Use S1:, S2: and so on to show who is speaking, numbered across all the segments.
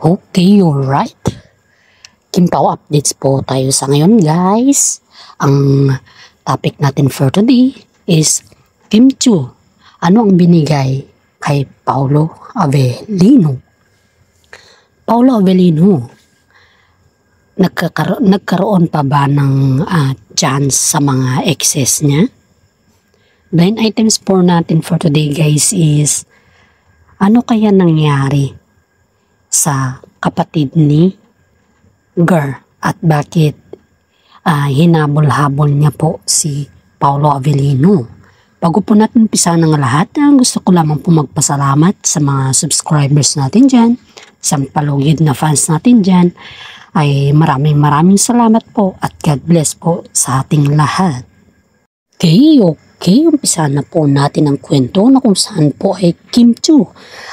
S1: Okay, you're right. Kimpaw updates po tayo sa ngayon, guys. Ang topic natin for today is Kim Chiu. Ano ang binigay kay Paolo Avellino? Paolo Avellino, nagkaroon pa ba ng chance sa mga exes niya? Blind items po natin for today, guys, is ano kaya nangyari sa kapatid ni Girl at bakit hinabol-habol niya po si Paolo Avellino. Bago po natin umpisa ng lahat, gusto ko lamang po magpasalamat sa mga subscribers natin dyan, sa palugid na fans natin dyan, ay maraming salamat po at God bless po sa ating lahat. Okay, umpisa na po natin ang kwento na kung saan po ay Kim Chiu.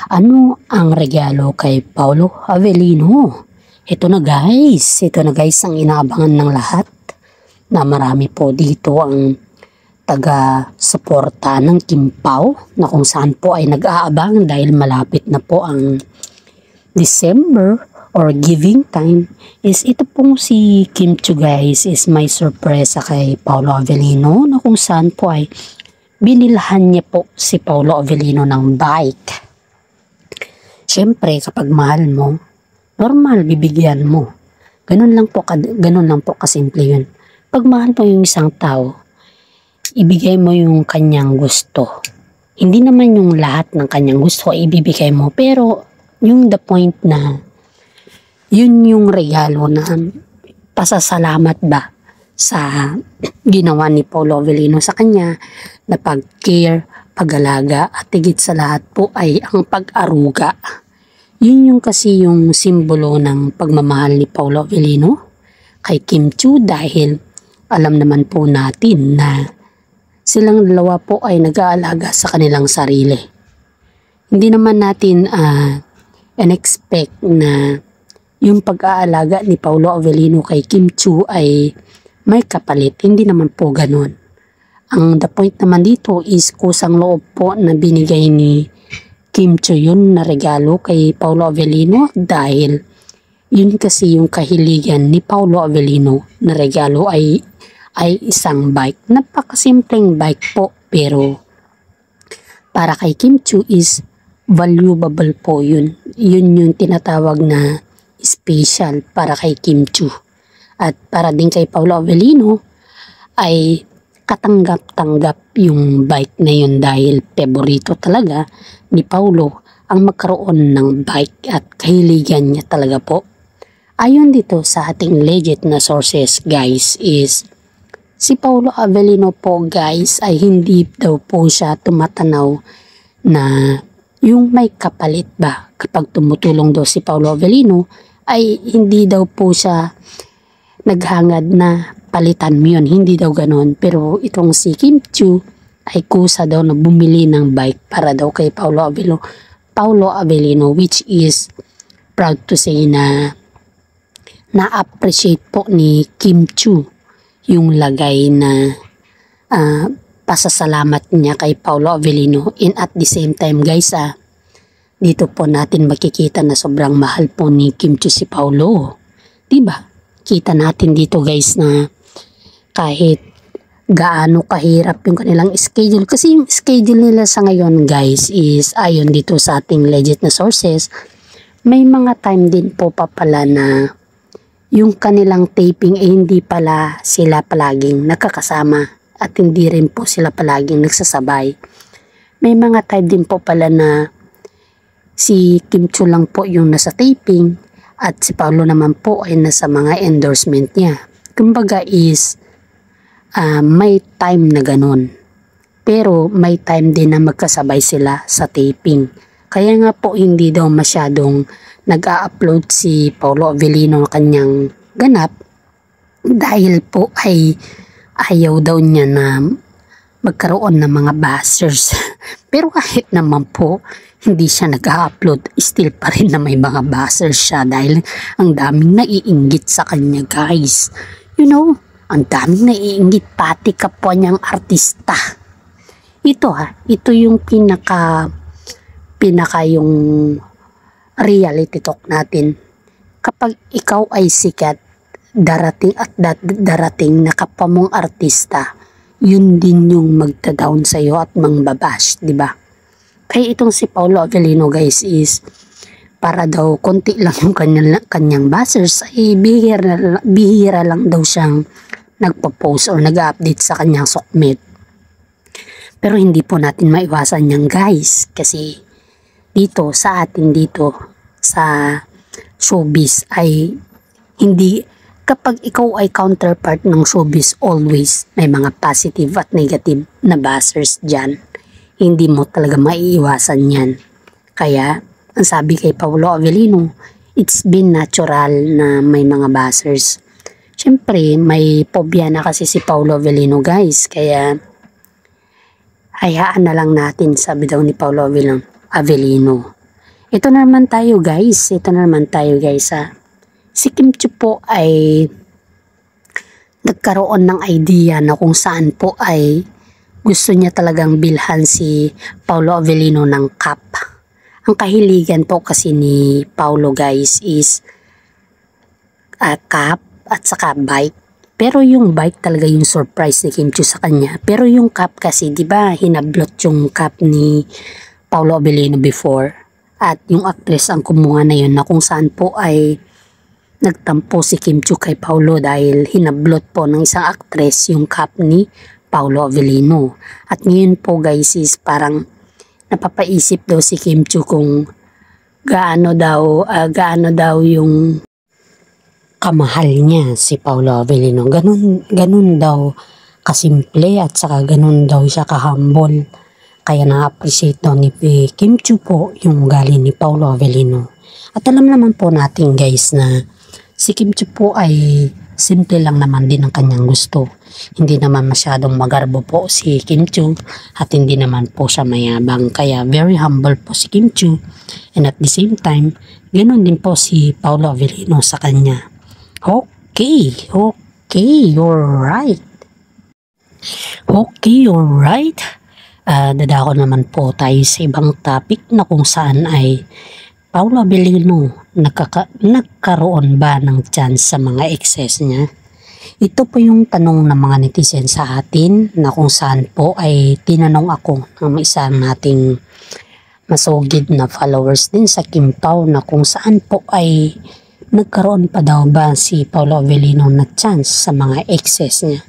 S1: Ano ang regalo kay Paolo Avellino? Ito na guys ang inaabangan ng lahat na marami po dito ang taga-suporta ng Kimpaw na kung saan po ay nag-aabang dahil malapit na po ang December or giving time. Is ito pong si Kim Chiu, guys, is may surpresa kay Paolo Avellino na kung saan po ay binilhan niya po si Paolo Avellino ng bike. Siyempre kapag mahal mo, normal bibigyan mo. Ganun lang po kasimple yun. Pag mahal mo yung isang tao, ibigay mo yung kanyang gusto. Hindi naman yung lahat ng kanyang gusto ay ibibigay mo, pero yung the point na yun yung regalo na pasasalamat ba sa ginawa ni Paolo Avellino sa kanya na pag-care, pag-alaga at higit sa lahat po ay ang pag-aruga. Yun yung kasi yung simbolo ng pagmamahal ni Paolo Avellino kay Kim Chiu dahil alam naman po natin na silang dalawa po ay nag-aalaga sa kanilang sarili. Hindi naman natin in-expect na yung pag-aalaga ni Paolo Avellino kay Kim Chiu ay may kapalit. Hindi naman po ganun. Ang the point naman dito is kusang loob po na binigay ni Kim Chiu yun na regalo kay Paolo Avellino dahil yun kasi yung kahiligan ni Paolo Avellino na regalo ay isang bike. Napakasimpleng bike po pero para kay Kim Chiu is valuable po yun. Yun yung tinatawag na special para kay Kim Chiu. At para din kay Paolo Avellino ay katanggap-tanggap yung bike na yun dahil paborito talaga ni Paolo ang magkaroon ng bike at kahiligan niya talaga po. Ayon dito sa ating legit na sources, guys, is si Paolo Avellino po, guys, ay hindi daw po siya tumatanaw na yung may kapalit ba. Kapag tumutulong daw si Paolo Avellino ay hindi daw po siya naghangad na palitan mo yun. Hindi daw ganon. Pero itong si Kim Chiu ay kusa daw na bumili ng bike para daw kay Paolo Avellino, which is proud to say na na-appreciate po ni Kim Chiu yung lagay na pasasalamat niya kay Paolo Avellino. And at the same time, guys, dito po natin makikita na sobrang mahal po ni Kim Chiu si Paolo. Diba? Kita natin dito, guys, na kahit gaano kahirap yung kanilang schedule. Kasi yung schedule nila sa ngayon, guys, is ayon dito sa ating legit na sources, may mga time din po pa pala na yung kanilang taping ay hindi pala sila palaging nakakasama at hindi rin po sila palaging nagsasabay. May mga time din po pala na si Kim Chiu lang po yung nasa taping at si Paolo naman po ay nasa mga endorsement niya. Kumbaga is may time na ganun. Pero may time din na magkasabay sila sa taping. Kaya nga po hindi daw masyadong nag-a-upload si Paolo Avellino ng kanyang ganap dahil po ay ayaw daw niya na magkaroon ng mga bashers. Pero kahit naman po hindi siya nag-upload, still pa rin na may mga bashers siya dahil ang daming naiinggit sa kanya, guys. You know, ang daming naiinggit pati kapwa niyang artista. Ito yung pinaka yung reality talk natin. Kapag ikaw ay sikat, darating at darating na kapwa mong artista, yun din yung magta-down sa'yo at mangbabash, di ba? Kaya itong si Paolo Avellino guys is para daw konti lang yung kanyang bashers, ay bihira lang daw siyang nagpo-post or nag-update sa kanyang sokmed. Pero hindi po natin maiwasan yan guys, kasi dito sa atin dito sa showbiz ay hindi, kapag ikaw ay counterpart ng showbiz, always may mga positive at negative na bashers dyan. Hindi mo talaga maiiwasan yan. Kaya ang sabi kay Paolo Avellino, it's been natural na may mga bashers. Siyempre may phobia na kasi si Paolo Avellino guys, kaya hayaan na lang natin, sabi daw ni Paolo Avellino. Ito na naman tayo guys, Si Kim Chiu po ay nagkaroon ng idea na kung saan po ay gusto niya talagang bilhan si Paolo Avellino ng cup. Ang kahiligan po kasi ni Paolo guys is cup at saka bike. Pero yung bike talaga yung surprise ni Kim Chiu sa kanya. Pero yung cup kasi, di ba, hinablot yung cup ni Paolo Avellino before. At yung actress ang kumuha na yun, na kung saan po ay nagtampo si Kim Chiu kay Paolo dahil hinablot po ng isang actress yung cup ni Paolo Avellino. At ngayon po guys is parang napapaisip daw si Kim Chiu kung gaano daw yung kamahal niya si Paolo Avellino. Ganun daw kasimple at saka ganun daw siya kahambol. Kaya na-appreciate daw ni Kim Chiu po yung ugali ni Paolo Avellino. At alam naman po natin guys na si Kim Chiu po ay simple lang naman din ang kanyang gusto. Hindi naman masyadong magarbo po si Kim Chiu at hindi naman po siya mayabang. Kaya very humble po si Kim Chiu, and at the same time, ganoon din po si Paolo Avellino sa kanya. Okay, you're right. Dadako naman po tayo sa ibang topic na kung saan ay Paolo Avellino nagkaroon ba ng chance sa mga exes niya? Ito po yung tanong ng mga netizen sa atin, na kung saan po ay tinanong ako ng isa nating masugid na followers din sa Kim Pao, na kung saan po ay nagkaroon pa daw ba si Paolo Avellino na chance sa mga exes niya.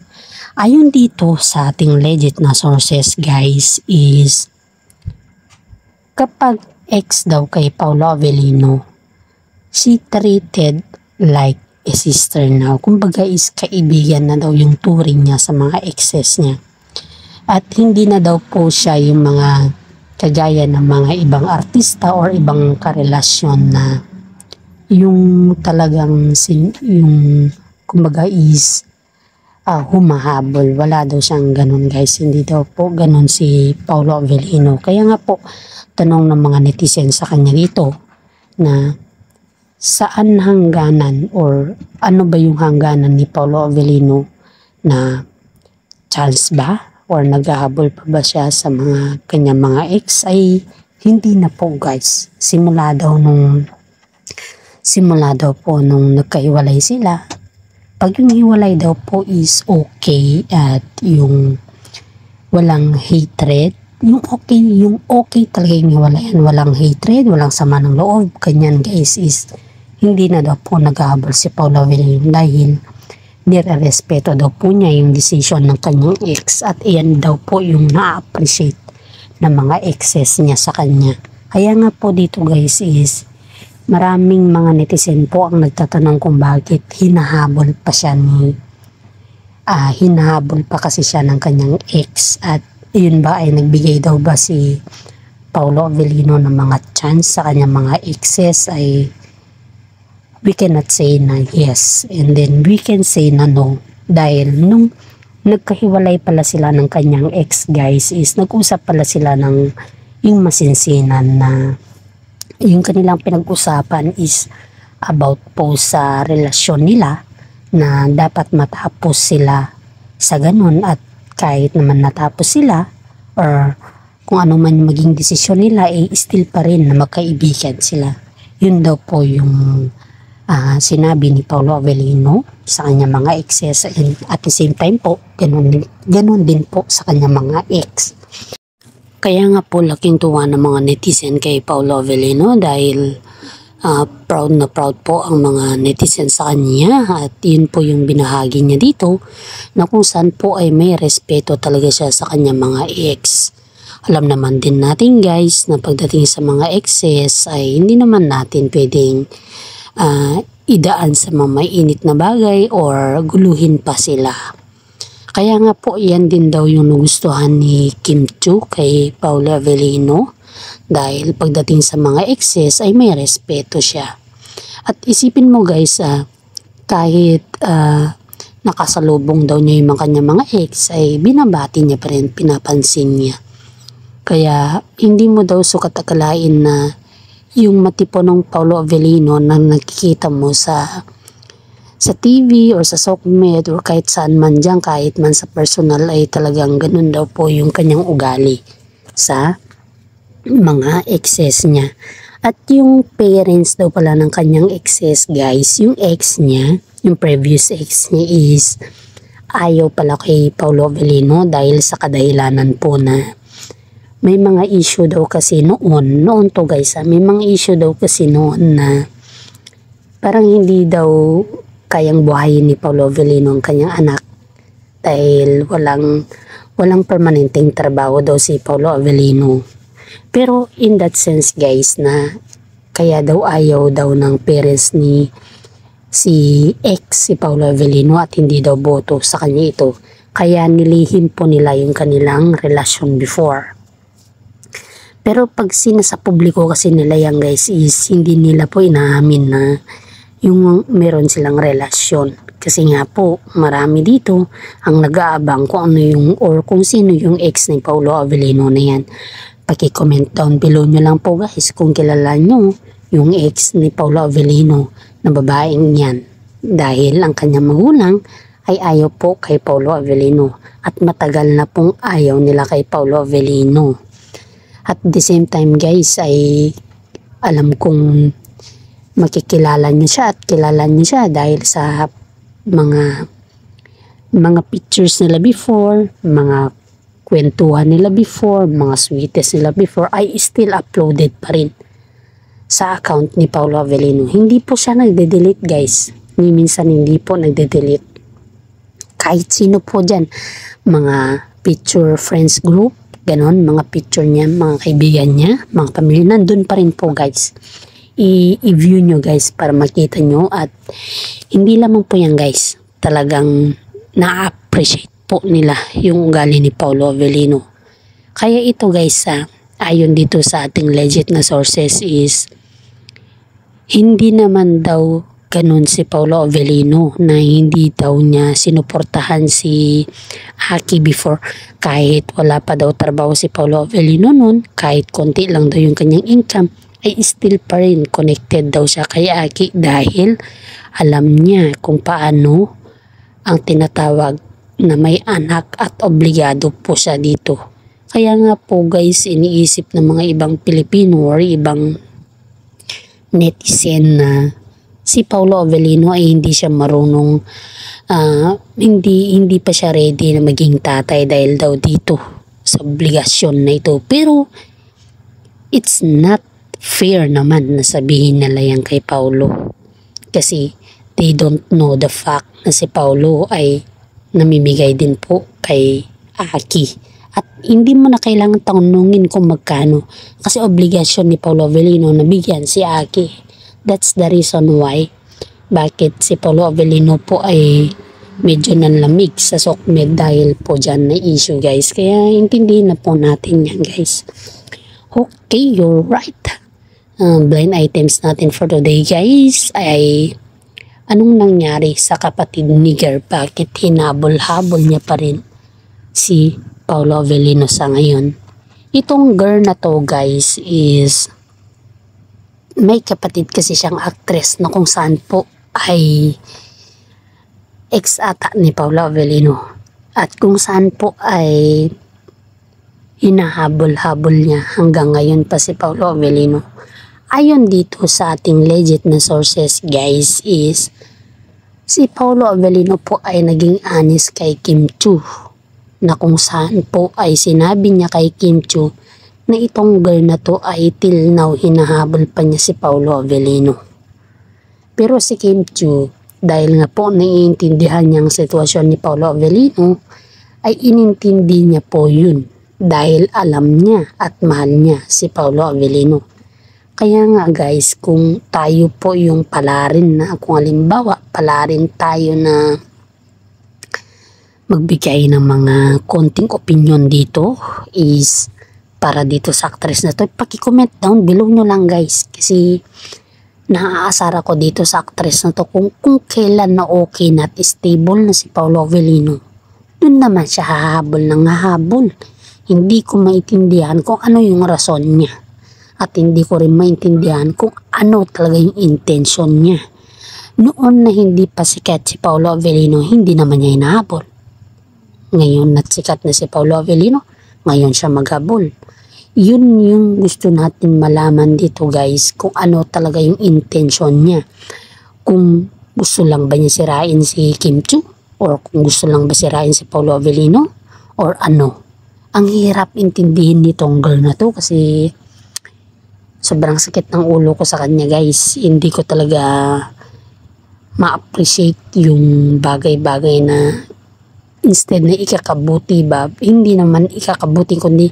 S1: Ayon dito sa ating legit na sources guys is kapag ex daw kay Paolo Avellino, she treated like a sister now. Kumbaga is kaibigan na daw yung turing niya sa mga exes niya. At hindi na daw po siya yung mga kagaya ng mga ibang artista or ibang karelasyon na yung talagang yung kumbaga is humahabol. Wala daw siyang ganun guys. Hindi daw po ganun si Paolo Avellino. Kaya nga po tanong ng mga netizen sa kanya dito na saan hangganan or ano ba yung hangganan ni Paolo Avellino, na chance ba or naghahabol pa ba siya sa mga kanyang mga ex? Ay hindi na po guys. Simula daw po nung nagkahiwalay sila. Pag yung hiwalay daw po is okay at yung walang hatred, yung okay talaga yung hiwalayan, walang hatred, walang sama ng loob, kanyan guys is hindi na daw po naghahabol si Paolo Avellino dahil nire-respeto daw po niya yung decision ng kanyang ex, at iyan daw po yung na-appreciate ng mga exes niya sa kanya. Kaya nga po dito guys is maraming mga netizen po ang nagtatanong kung bakit hinahabol pa kasi siya ng kanyang ex, at yun ba ay nagbigay daw ba si Paolo Avellino ng mga chance sa kanyang mga exes? Ay we cannot say na yes, and then we can say na no, dahil nung nagkahiwalay pala sila ng kanyang ex guys is nag-usap pala sila ng yung masinsinan, na yung kanilang pinag-usapan is about po sa relasyon nila, na dapat matapos sila sa ganun, at kahit naman natapos sila or kung ano man maging desisyon nila, still pa rin na magkaibigan sila. Yun daw po yung sinabi ni Paolo Avellino sa kanya mga exes, and at the same time po, ganun din po sa kanya mga ex. Kaya nga po laking tuwa ng mga netizen kay Paolo Avellino dahil proud na proud po ang mga netizen sa kanya, at yun po yung binahagi niya dito na kung saan po ay may respeto talaga siya sa kanya mga ex. Alam naman din natin guys na pagdating sa mga exes ay hindi naman natin pwedeng idaan sa mga may init na bagay or guluhin pa sila. Kaya nga po yan din daw yung nagustuhan ni Kim Chiu kay Paolo Avellino, dahil pagdating sa mga exes ay may respeto siya. At isipin mo guys, kahit nakasalubong daw niya yung kanyang mga ex ay binabati niya pa rin, pinapansin niya. Kaya hindi mo daw sukat akalain na yung matipunong Paolo Avellino na nakikita mo sa TV or sa SOCMED or kahit saan man dyan, kahit man sa personal, ay talagang ganun daw po yung kanyang ugali sa mga exes niya. At yung parents daw pala ng kanyang exes guys, yung ex niya, yung previous ex niya is ayaw pala kay Paolo Avellino dahil sa kadahilanan po na may mga issue daw kasi noon to guys, may mga issue daw kasi noon na parang hindi daw kayang buhayin ni Paolo Avellino ang kanyang anak dahil walang permanenteng trabaho daw si Paolo Avellino. Pero in that sense guys, na kaya daw ayaw daw ng parents ni si ex si Paolo Avellino at hindi daw boto sa kanya ito, kaya nilihim po nila yung kanilang relasyon before. Pero pag sinasa publiko kasi nila yan guys is hindi nila po inaamin na yung meron silang relasyon. Kasi nga po marami dito ang nag-aabang kung ano yung or kung sino yung ex ni Paolo Avellino na yan. Paki-comment down below nyo lang po guys kung kilala nyo yung ex ni Paolo Avellino na babaeng yan. Dahil ang kanyang magulang ay ayaw po kay Paolo Avellino at matagal na pong ayaw nila kay Paolo Avellino. At the same time guys ay alam kong makikilala niya siya at kilala niya siya dahil sa mga pictures nila before, mga kwentuhan nila before, mga sweetest nila before ay still uploaded pa rin sa account ni Paolo Avellino. Hindi po siya nagde-delete guys, ni minsan hindi po nagde-delete. Kahit sino po dyan, mga picture friends group, ganon, mga picture niya, mga kaibigan niya, mga pamilya, nandun pa rin po guys. I-view nyo guys para makita nyo, at hindi lamang po yan guys, talagang na-appreciate po nila yung ugali ni Paolo Avellino. Kaya ito guys, ayon dito sa ating legit na sources is hindi naman daw ganun si Paolo Avellino na hindi daw niya sinuportahan si Aki before. Kahit wala pa daw trabaho si Paolo Avellino noon, kahit konti lang daw yung kanyang income, ay still pa rin connected daw siya kay Aki dahil alam niya kung paano ang tinatawag na may anak at obligado po siya dito. Kaya nga po guys, iniisip ng mga ibang Pilipino or ibang netizen na si Paolo Avellino ay hindi siya marunong, hindi pa siya ready na maging tatay dahil daw dito sa obligasyon na ito. Pero it's not fair naman na sabihin nila yan kay Paolo, kasi they don't know the fact na si Paolo ay namimigay din po kay Aki. At hindi mo na kailangan tanungin kung magkano, kasi obligasyon ni Paolo Avellino na bigyan si Aki. That's the reason why bakit si Paolo Avellino po ay medyo nanlamig sa SOCMED dahil po dyan na issue guys. Kaya intindihin na po natin yan guys. Okay, you're right. Blind items natin for today guys ay anong nangyari sa kapatid ni Girl? Bakit hinabol-habol niya pa rin si Paolo Avellino sa ngayon? Itong girl na to guys is may kapatid kasi siyang actress na kung saan po ay ex ata ni Paolo Avellino, at kung saan po ay hinahabol-habol niya hanggang ngayon pa si Paolo Avellino. Ayon dito sa ating legit na sources guys is si Paolo Avellino po ay naging honest kay Kim Chiu, na kung saan po ay sinabi niya kay Kim Chiu na itong girl na to ay till now hinahabol pa niya si Paolo Avellino. Pero si Kim Chiu, dahil nga po naiintindihan niya ang sitwasyon ni Paolo Avellino, ay inintindi niya po yun dahil alam niya at mahal niya si Paolo Avellino. Kaya nga guys, kung tayo po yung palarin na, kung halimbawa palarin tayo na magbigay ng mga konting opinion dito is para dito sa actress na to, paki-comment down below nyo lang guys, kasi naaasar ako dito sa actress na to kung kailan na okay na at stable na si Paolo Avellino, dun naman siya hahabol ng hahabol. Hindi ko maintindihan kung ano yung rason niya. At hindi ko rin maintindihan kung ano talaga yung intention niya. Noon na hindi pa sikat si Paolo Avellino, hindi naman niya hinahabol. Ngayon na sikat na si Paolo Avellino, ngayon siya maghabol. Yun yung gusto natin malaman dito guys, kung ano talaga yung intention niya. Kung gusto lang ba niya sirain si Kim Chiu, or kung gusto lang ba sirain si Paolo Avellino, or ano. Ang hirap intindihin nitong girl na to kasi sobrang sakit ng ulo ko sa kanya guys. Hindi ko talaga ma-appreciate yung bagay-bagay na instead na ikakabuti ba, hindi naman ikakabuti kundi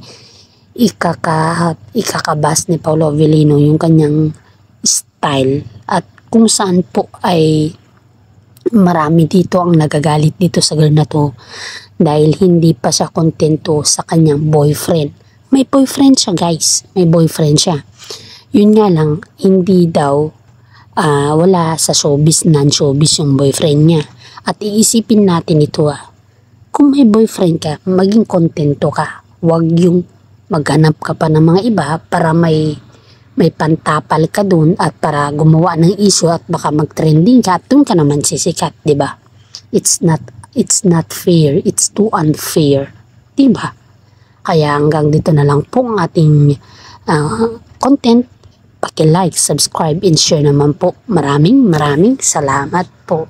S1: ikakabas ni Paolo Avellino yung kanyang style, at kung saan po ay marami dito ang nagagalit dito sa girl na to dahil hindi pa siya kontento sa kanyang boyfriend. May boyfriend siya guys, may boyfriend siya. Yun nga lang, hindi daw wala sa showbiz, non-showbiz yung boyfriend niya. At iisipin natin ito kung may boyfriend ka, maging kontento ka. Huwag yung maghanap ka pa ng mga iba para may pantapal ka dun at para gumawa ng issue at baka mag-trending ka at dun ka naman sisikat, di ba? It's not fair, it's too unfair, di ba? Kaya hanggang dito na lang po ang ating content. Paki-like, subscribe, and share naman po. Maraming salamat po.